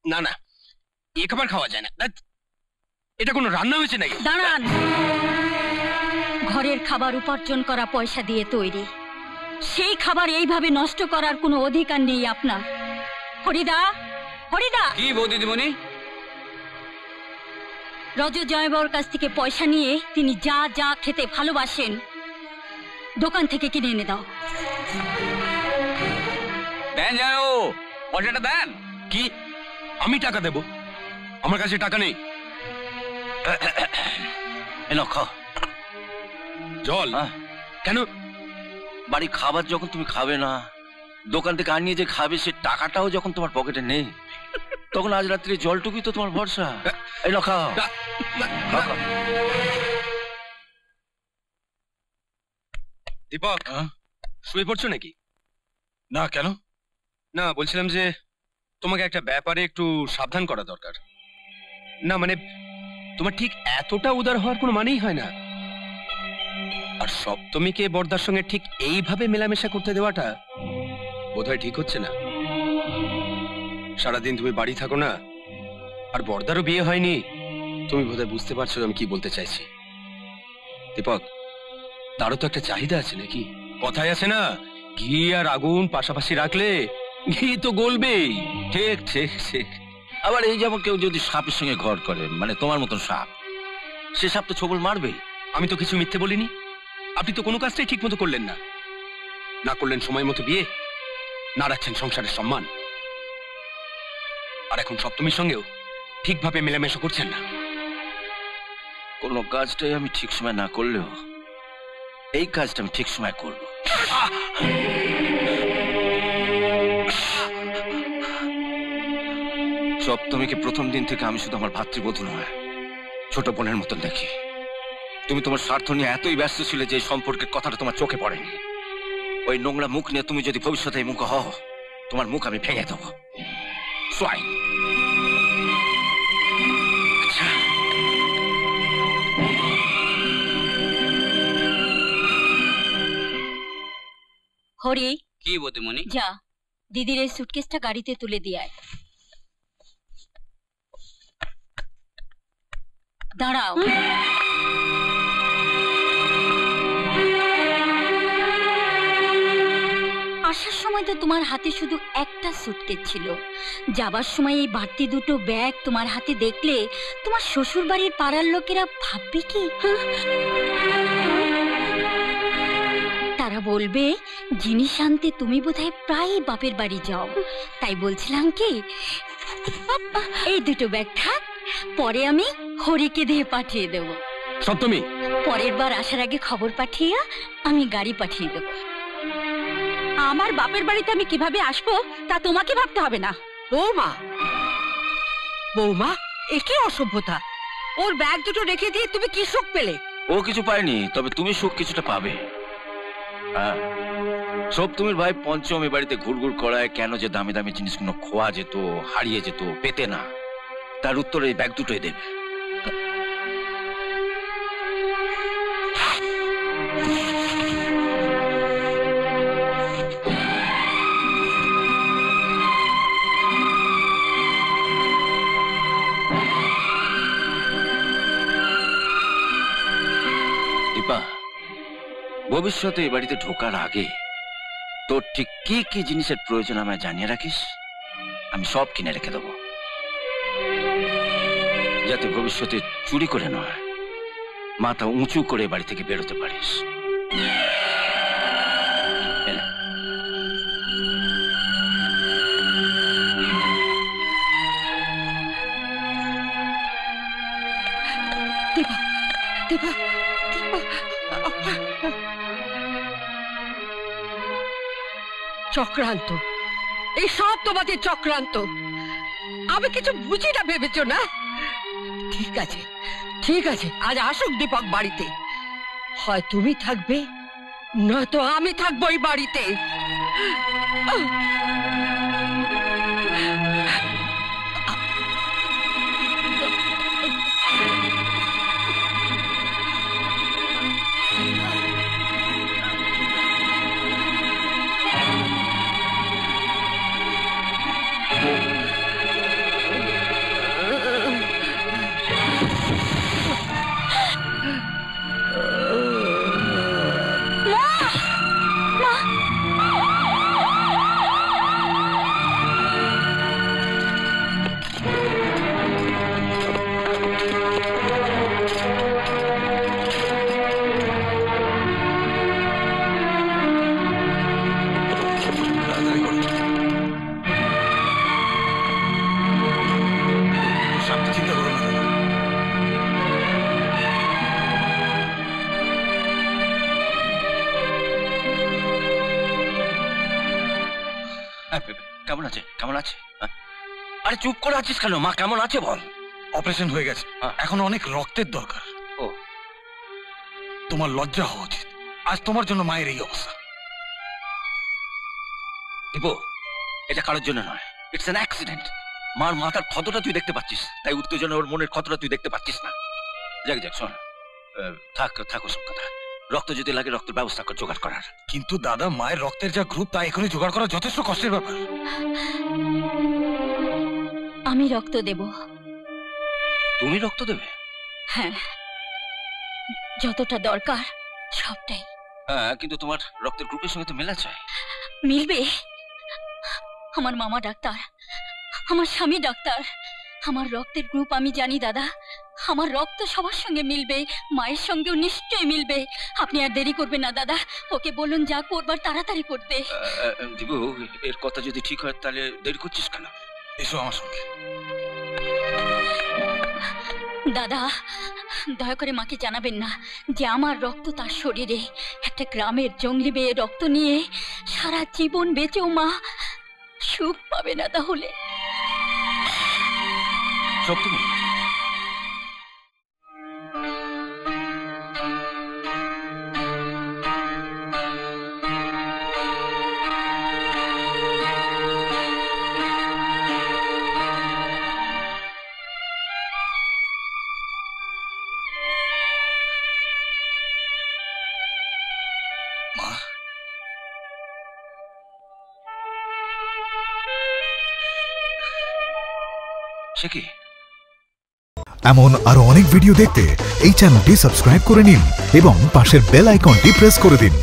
না না, এ খাবার খাওয়া যায় না। এটা কোনো রান্না হয়েছে নাকি? দাঁড়ান, ঘরের খাবার উপার্জন করা পয়সা দিয়ে তৈরি, সেই খাবার এইভাবে নষ্ট করার কোনো অধিকার নেই আপনার। হরিদা, হরিদা। কি বৌদি দিদিমণি? রজ জয়বাবুর কাছ থেকে পয়সা নিয়ে তিনি যা যা খেতে ভালোবাসেন দোকান থেকে কিনে এনে দাও। দেন যাও, পয়সাটা দেন। কি আমি টাকা দেব? আমার কাছে টাকা নেই। এনো খাও জল। কেন? বাড়ি খাবার যখন তুমি খাবে না, দোকান থেকে আনিয়ে যে খাবে, সে টাকাটাও যখন তোমার পকেটে নেই, তখন আজ রাত্রে জলটুকুই তো তোমার ভরসা। এনো খাও। দীপক, শুয়ে পড়ছো নাকি? না, কেন? না, বলছিলাম যে তোমাকে একটা ব্যাপারে একটু সাবধান করা দরকার। না মানে, তোমার ঠিক এতটা উদার হওয়ার কোনো মানেই হয় না। আর সপ্তমীকে বর্দার সঙ্গে ঠিক এইভাবে মেলামেশা করতে দেওয়াটা বোধহয় ঠিক হচ্ছে না। সারাদিন তুমি বাড়ি থাকো না, আর বর্দারও বিয়ে হয়নি। তুমি বোধহয় বুঝতে পারছো আমি কি বলতে চাইছি। দীপক, তারও তো একটা চাহিদা আছে নাকি? কথায় আছে না, ঘি আর আগুন পাশাপাশি রাখলে ঘি তো গলবেই। ঠিক ঠিক ঠিক। আবার এই যেমন কেউ যদি সাপের সঙ্গে ঘর করে, মানে তোমার মতন সাপ, সে সাপ তো ছোবল মারবেই। আমি তো কিছু মিথ্যে বলিনি। আপনি তো কোনো কাজটাই ঠিক মতো করলেন না। না করলেন সময় মতো বিয়ে, না রাখছেন সংসারের সম্মান, আর এখন সপ্তমীর সঙ্গেও ঠিকভাবে মেলামেশা করছেন না। কোনো কাজটাই আমি ঠিক সময় না করলেও এই কাজটা আমি ঠিক সময় করব। সপ্তমীকে প্রথম দিন থেকে আমি শুধু আমার ভাতৃবধূ নয়, ছোট বোনের মতন দেখি। তুমি তোমার স্বার্থ নিয়ে এতই ব্যস্ত ছিলে যে সম্পর্কের কথাটা তোমার চোখে পড়েনি। ওই নোংরা মুখ নিয়ে তুমি যদি ভবিষ্যতে এই মুখ হও, তোমার মুখ আমি ভেঙে দেবো। সোয়াই। হরি, কি বৌদিমণি? যা দিদির এই সুটকেসটা গাড়িতে তুলে দিয়ে আয়। দাঁড়াও, আসার সময় তো তোমার হাতে শুধু একটা সুটকেস ছিল, যাবার সময় এই বাড়তি দুটো ব্যাগ তোমার হাতে দেখলে তোমার শ্বশুর বাড়ির পাড়ার লোকেরা ভাববে কি? তারা বলবে জিনিস আনতে তুমি বোধহয় প্রায় বাপের বাড়ি যাও। তাই বলছিলাম কি, এই দুটো ব্যাগ থাক, পরে আমি হরিকে দিয়ে পাঠিয়ে দেব। সপ্তমী, পরের বার আসার আগে খবর পাঠিয়ে আমি গাড়ি পাঠিয়ে দেব। আমার বাপের বাড়িতে আমি কিভাবে আসবো তা তোমাকে ভাবতে হবে না। বৌমা, বৌমা, এ কি অসভ্যতা! ওর ব্যাগ দুটো রেখে দিয়ে তুমি কি সুখ পেলে? ও কিছু পায়নি, তবে তুমি সুখ কিছুটা পাবে। হ্যাঁ, সপ্তমীর ভাই পঞ্চম এ বাড়িতে ঘুরঘুর করায় কেন যে দামি দামি জিনিসগুলো খোয়া যেত, হারিয়ে যেত, পেতে না, তার উত্তর এই ব্যাগ দুটোই দেবে। দীপা, ভবিষ্যতে এই বাড়িতে ঢোকার আগে তোর ঠিক কি কি জিনিসের প্রয়োজন আমায় জানিয়ে রাখিস, আমি সব কিনে রেখে দেবো, যাতে ভবিষ্যতে চুরি করে নয়, মাথা উঁচু করে বাড়ি থেকে বেরোতে পারিস। দীপা, দীপা, চক্রান্ত, এই সব তোমাদের চক্রান্ত। আমি কিছু বুঝি না ভেবেছ না? ঠিক আছে, ঠিক আছে, আজ আসুক দীপক বাড়িতে, হয় তুমি থাকবে নয়তো আমি থাকবো এই বাড়িতে। কেমন আছে কেমন আছে হ্যাঁ? আরে চুপ করে আছিস কেন? মা কেমন আছে বল। অপারেশন হয়ে গেছে, এখন অনেক রক্তের দরকার। ও তোমার লজ্জা হওয়া উচিত, আজ তোমার জন্য মায়ের এই অবস্থা। দীপু, এটা কারোর জন্য নয়, ইটস অ্যান অ্যাক্সিডেন্ট। মার মাথার ক্ষতটা তুই দেখতে পাচ্ছিস, তাই উত্তেজনা ওর মনের ক্ষতটা তুই দেখতে পাচ্ছিস না। যাক যাক শোন, থাকো সব কথা। রক্ত যদি লাগে রক্তের ব্যবস্থা কর, জোগাড় করার। কিন্তু দাদা, মায়ের রক্তের যা গ্রুপ তা এখনই জোগাড় করা যথেষ্ট কষ্টের ব্যাপার। আমি রক্ত দেব। তুমি রক্ত দেবে? হ্যাঁ, যতটা দরকার সবটাই। হ্যাঁ, কিন্তু তোমার রক্তের গ্রুপের সঙ্গে তো মেলা চাই। মিলবে? আমার মামা ডাক্তার, আমার স্বামী ডাক্তার, আমার রক্তের গ্রুপ আমি জানি দাদা। আমার রক্ত সবার সঙ্গে মিলবে, মায়ের সঙ্গেও নিশ্চয়ই মিলবে। আপনি আর দেরি করবেন না দাদা, ওকে বলুন যা করবার তাড়াতাড়ি করতে। দিবু, এর কথা যদি ঠিক হয় তাহলে দেরি করছিস কেন? এসো আমার সঙ্গে। দাদা, দয়া করে মাকে জানাবেন না যে আমার রক্ত তার শরীরে। একটা গ্রামের জঙ্গলি মেয়ে রক্ত নিয়ে সারা জীবন বেঁচেও মা সুখ পাবে না তাহলে। সপ্তমী, মা, সে কি? এমন আরো অনেক ভিডিও দেখতে এই চ্যানেলটি সাবস্ক্রাইব করে নিন এবং পাশের বেল আইকনটি প্রেস করে দিন।